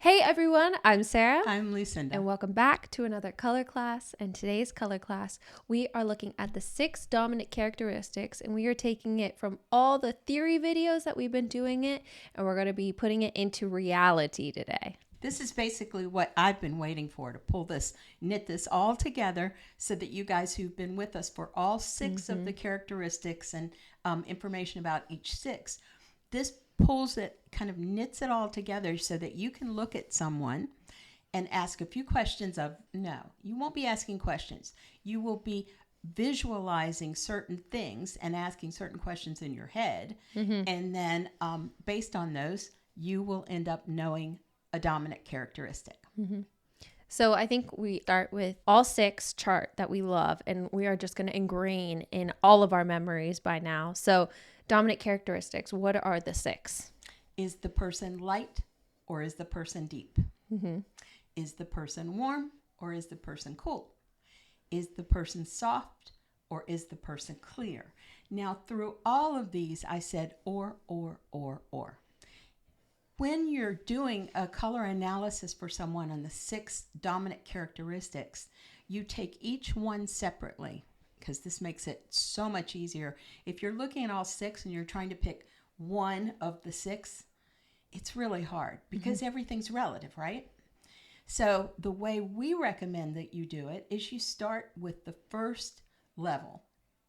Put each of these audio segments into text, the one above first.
Hey everyone, I'm Sarah. I'm Lucinda. And welcome back to another color class. And today's color class, we are looking at the 6 dominant characteristics, and we are taking it from all the theory videos that we've been doing it, and we're going to be putting it into reality today. This is basically what I've been waiting for, to pull this, knit this all together so that you guys who've been with us for all 6 of the characteristics and information about each 6, this pulls it, kind of knits it all together so that you can look at someone and ask a few questions of, no, you won't be asking questions. You will be visualizing certain things and asking certain questions in your head. And then based on those, you will end up knowing a dominant characteristic. So I think we start with all 6 chart that we love, and we are just going to ingrain in all of our memories by now. So dominant characteristics, what are the 6? Is the person light or is the person deep? Is the person warm or is the person cool? Is the person soft or is the person clear? Now, through all of these, I said or. When you're doing a color analysis for someone on the 6 dominant characteristics, you take each one separately, because this makes it so much easier. If you're looking at all 6 and you're trying to pick one of the 6, it's really hard because everything's relative, right? So the way we recommend that you do it is you start with the first level.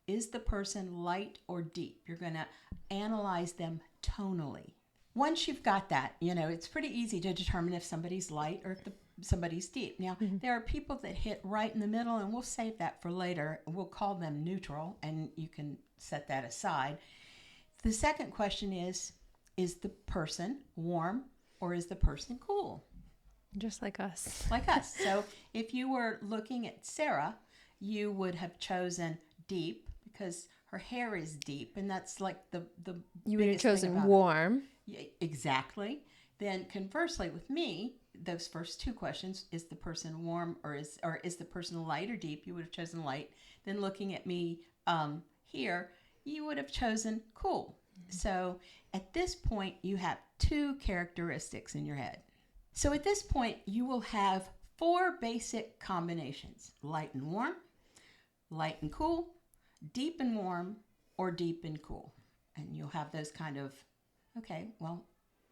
Is the person light or deep? You're going to analyze them tonally. Once you've got that, it's pretty easy to determine if somebody's light or if somebody's deep. Now, there are people that hit right in the middle, and we'll save that for later. We'll call them neutral, and you can set that aside. The second question is the person warm or is the person cool? Just like us. Like us. So if you were looking at Sarah, you would have chosen deep because her hair is deep, and that's like the You would have chosen warm. Exactly. Then conversely with me, those first 2 questions, is the person warm or is the person light or deep? You would have chosen light. Then looking at me here, you would have chosen cool. So at this point, you have 2 characteristics in your head. So at this point, you will have 4 basic combinations: light and warm, light and cool, deep and warm, or deep and cool. And you'll have those kind of, okay, well,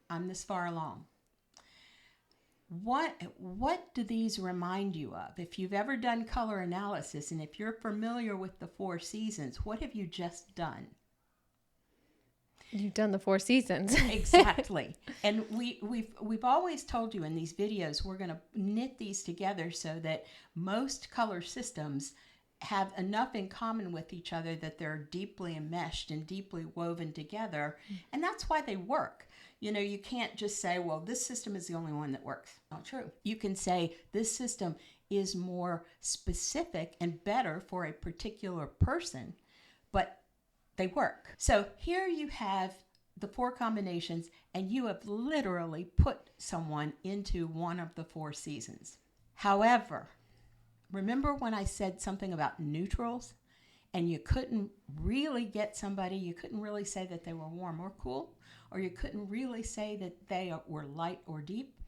I'm this far along. What do these remind you of? If you've ever done color analysis and if you're familiar with the 4 seasons, what have you just done? You've done the 4 seasons. Exactly. And we've always told you in these videos, we're going to knit these together so that most color systems have enough in common with each other that they're deeply enmeshed and deeply woven together. And that's why they work. You can't just say, well, this system is the only one that works. Not true. You can say this system is more specific and better for a particular person, but they work. So here you have the 4 combinations, and you have literally put someone into one of the 4 seasons. However, remember when I said something about neutrals, and you couldn't really get somebody, you couldn't really say that they were warm or cool, or you couldn't really say that they were light or deep?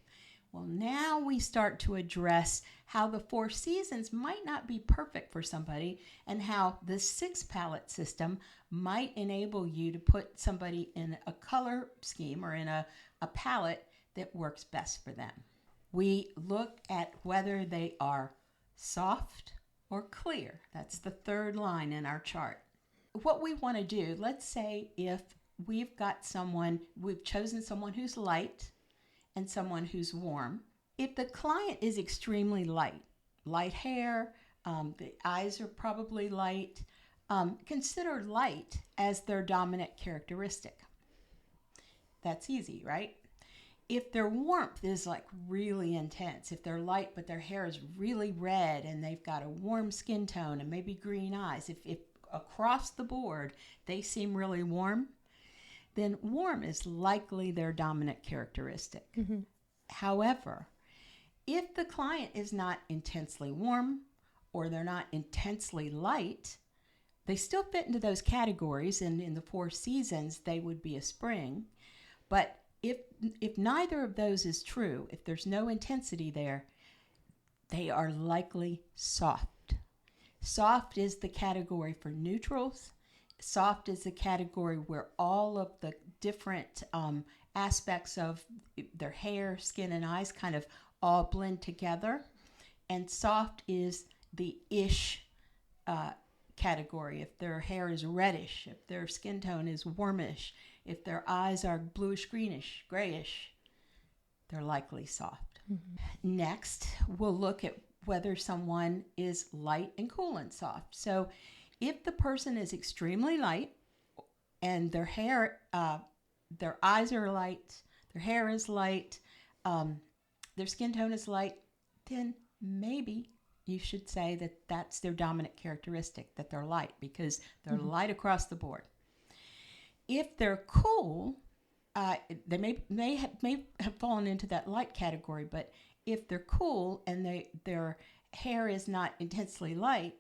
Well, now we start to address how the 4 seasons might not be perfect for somebody, and how the 6 palette system might enable you to put somebody in a color scheme or in a palette that works best for them. We look at whether they are soft or clear. That's the 3rd line in our chart. What we want to do, let's say if we've chosen someone who's light and someone who's warm. If the client is extremely light hair, the eyes are probably light, consider light as their dominant characteristic. That's easy, right? If their warmth is like really intense, if they're light but their hair is really red and they've got a warm skin tone and maybe green eyes, if across the board they seem really warm, then warm is likely their dominant characteristic. However, if the client is not intensely warm or they're not intensely light, they still fit into those categories, and in the 4 seasons they would be a spring. But If if neither of those is true, if there's no intensity there, they are likely soft. Soft is the category for neutrals. Soft is the category where all of the different aspects of their hair, skin, and eyes kind of all blend together. And soft is the ish category. If their hair is reddish, if their skin tone is warmish, if their eyes are bluish, greenish, grayish, they're likely soft. Mm-hmm. Next, we'll look at whether someone is light and cool and soft. So if the person is extremely light and their hair, their eyes are light, their hair is light, their skin tone is light, then maybe you should say that that's their dominant characteristic, that they're light, because they're light across the board. If they're cool, they may have fallen into that light category, but if they're cool and their hair is not intensely light,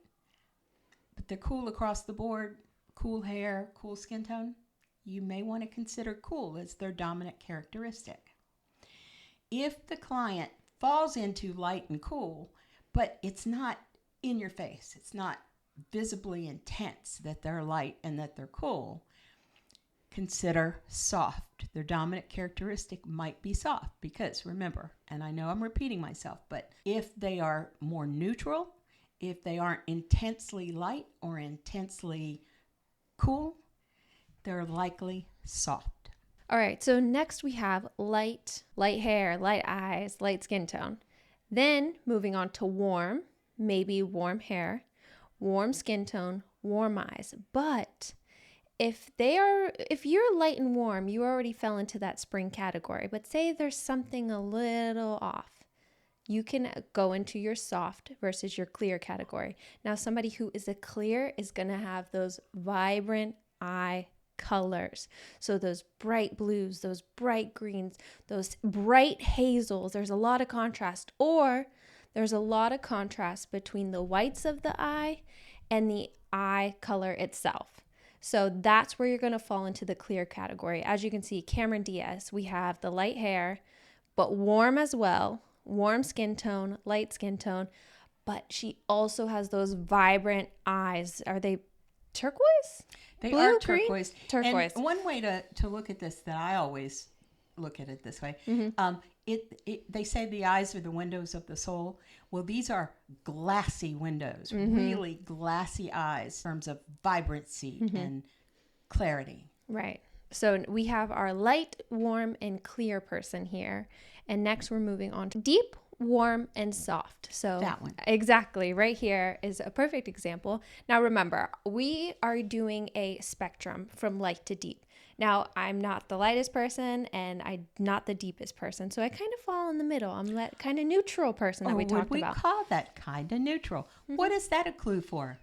but they're cool across the board, cool hair, cool skin tone, you may want to consider cool as their dominant characteristic. If the client falls into light and cool, but it's not in your face, it's not visibly intense that they're light and that they're cool, consider soft. Their dominant characteristic might be soft because, remember, and I know I'm repeating myself, but if they are more neutral, if they aren't intensely light or intensely cool, they're likely soft. All right, so next we have light hair, light eyes, light skin tone. Then moving on to warm, maybe warm hair, warm skin tone, warm eyes. But if you're light and warm, you already fell into that spring category. But say there's something a little off, you can go into your soft versus your clear category. Now, somebody who is a clear is going to have those vibrant eye colors. So those bright blues, those bright greens, those bright hazels, there's a lot of contrast. Or there's a lot of contrast between the whites of the eye and the eye color itself. So that's where you're going to fall into the clear category. As you can see, Cameron Diaz, we have the light hair, but warm as well, warm skin tone, light skin tone, but she also has those vibrant eyes. Are they turquoise? They Blue, are green? turquoise. Turquoise. And one way to look at this that I always look at it this way, they say the eyes are the windows of the soul. Well, these are glassy windows, really glassy eyes in terms of vibrancy and clarity. Right. So we have our light, warm, and clear person here. And next we're moving on to deep, warm, and soft. So that one. Exactly. Right here is a perfect example. Now remember, we are doing a spectrum from light to deep. Now, I'm not the lightest person and I'm not the deepest person. So I kind of fall in the middle. I'm that kind of neutral person that we talked about. We call that kind of neutral. What is that a clue for?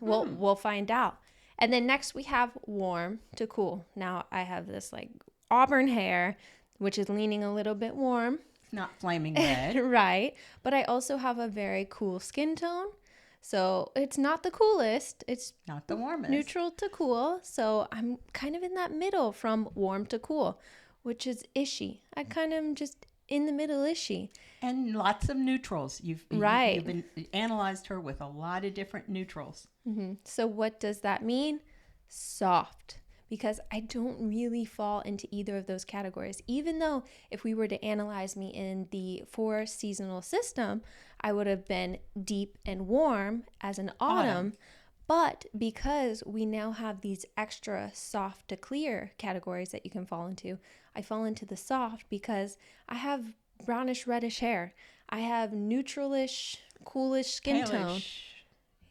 We'll find out. And then next we have warm to cool. Now I have this like auburn hair, which is leaning a little bit warm. It's not flaming red. Right. But I also have a very cool skin tone. So it's not the coolest. It's not the warmest. Neutral to cool. So I'm kind of in that middle from warm to cool, which is ishy. I kind of am just in the middle ishy. And lots of neutrals. You've analyzed her with a lot of different neutrals. So what does that mean? Soft. Because I don't really fall into either of those categories. Even though if we were to analyze me in the 4 seasonal system, I would have been deep and warm as an autumn. But because we now have these extra soft to clear categories that you can fall into, I fall into the soft because I have brownish reddish hair. I have neutralish, coolish skin tone.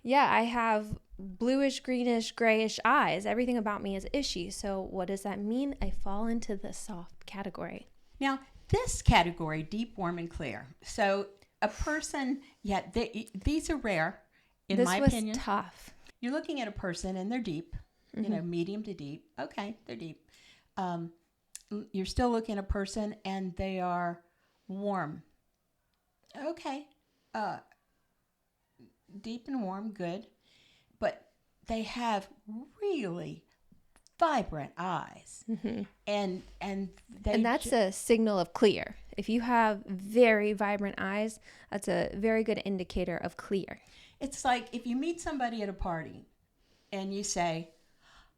Yeah, I have bluish, greenish, grayish eyes. Everything about me is ishy. So what does that mean? I fall into the soft category. Now, this category, deep, warm, and clear. So a person, these are rare, in my opinion. This was tough. You're looking at a person and they're deep, medium to deep. Okay, they're deep. You're still looking at a person and they are warm. Okay, deep and warm, good. But they have really vibrant eyes. And they And that's a signal of clear. If you have very vibrant eyes, that's a very good indicator of clear. it's like if you meet somebody at a party and you say,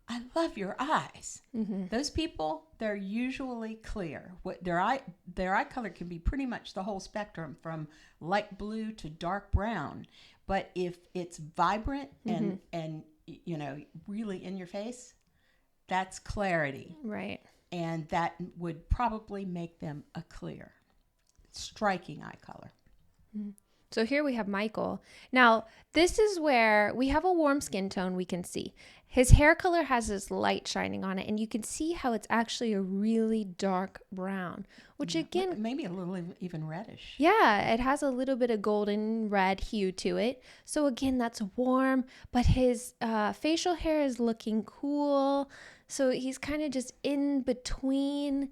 I love your eyes. Those people, they're usually clear. What their eye color can be pretty much the whole spectrum from light blue to dark brown. But if it's vibrant and you know, really in your face, that's clarity. Right. And that would probably make them a clear, striking eye color. So here we have Michael. Now, this is where we have a warm skin tone we can see. His hair color has this light shining on it, and you can see how it's actually a really dark brown, which again, maybe a little even reddish. yeah, it has a little bit of golden red hue to it. So again, that's warm, but his facial hair is looking cool. So he's kind of just in between.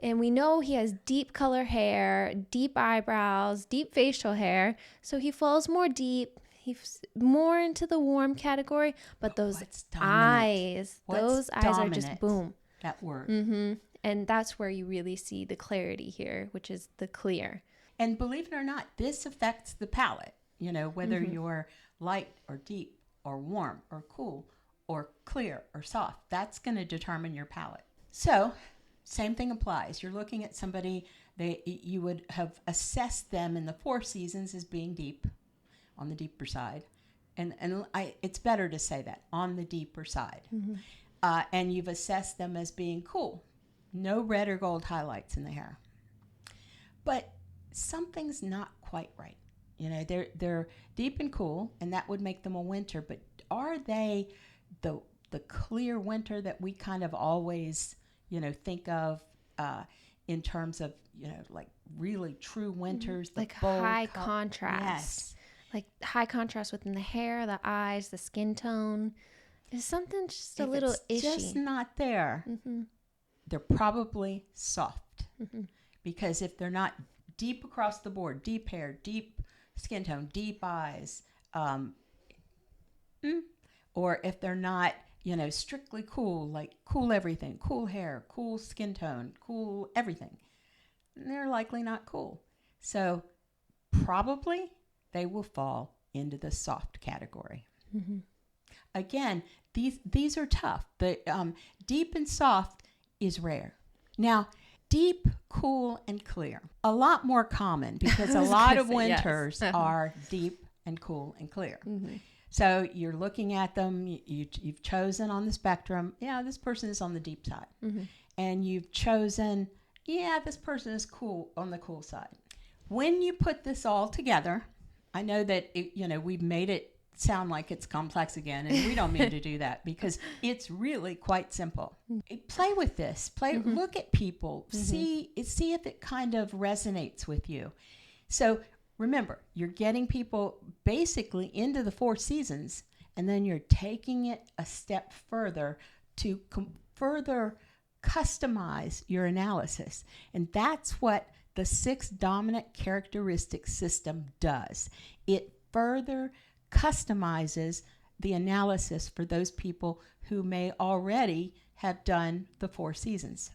And we know he has deep color hair, deep eyebrows, deep facial hair. So he falls more deep. He's more into the warm category. But those eyes, those eyes are just boom. That word. And that's where you really see the clarity here, which is the clear. And believe it or not, this affects the palette. You know, whether you're light or deep or warm or cool or clear or soft, that's going to determine your palette. So same thing applies. You're looking at somebody, you would have assessed them in the 4 seasons as being deep, on the deeper side. And it's better to say that, on the deeper side. And you've assessed them as being cool. No red or gold highlights in the hair. But something's not quite right. You know, they're deep and cool, and that would make them a winter. But are they the clear winter that we kind of always, you know, think of in terms of, you know, like really true winters, like high contrast. Yes. Like high contrast within the hair, the eyes, the skin tone. Is something just a little it's ishy. just not there. They're probably soft. Because if they're not deep across the board, deep hair, deep skin tone, deep eyes, or if they're not, you know, strictly cool, like cool everything, cool hair, cool skin tone, cool everything, they're likely not cool. So probably they will fall into the soft category. Again, these are tough. The deep and soft is rare. Now, deep, cool, and clear, a lot more common because a lot of winters are deep and cool and clear. So you're looking at them, you've chosen on the spectrum, yeah, this person is on the deep side. And you've chosen, yeah, this person is cool, on the cool side. When you put this all together, I know that, you know, we've made it sound like it's complex again, and we don't mean to do that because it's really quite simple. Play with this. Look at people. See if it kind of resonates with you. So remember, you're getting people basically into the 4 seasons, and then you're taking it a step further to further customize your analysis. And that's what the 6 dominant characteristic system does. It further customizes the analysis for those people who may already have done the 4 seasons.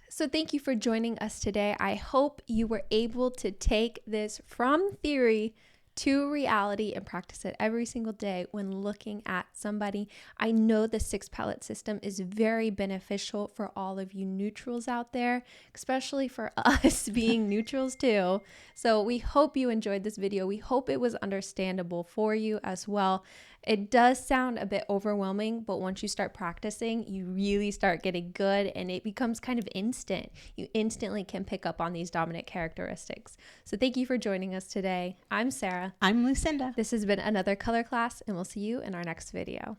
So thank you for joining us today. I hope you were able to take this from theory to reality and practice it every single day when looking at somebody. I know the 6 palette system is very beneficial for all of you neutrals out there, especially for us being neutrals too. So we hope you enjoyed this video. We hope it was understandable for you as well. It does sound a bit overwhelming, but once you start practicing, you really start getting good and it becomes kind of instant. You instantly can pick up on these dominant characteristics. So thank you for joining us today. I'm Sarah. I'm Lucinda. This has been another color class, and we'll see you in our next video.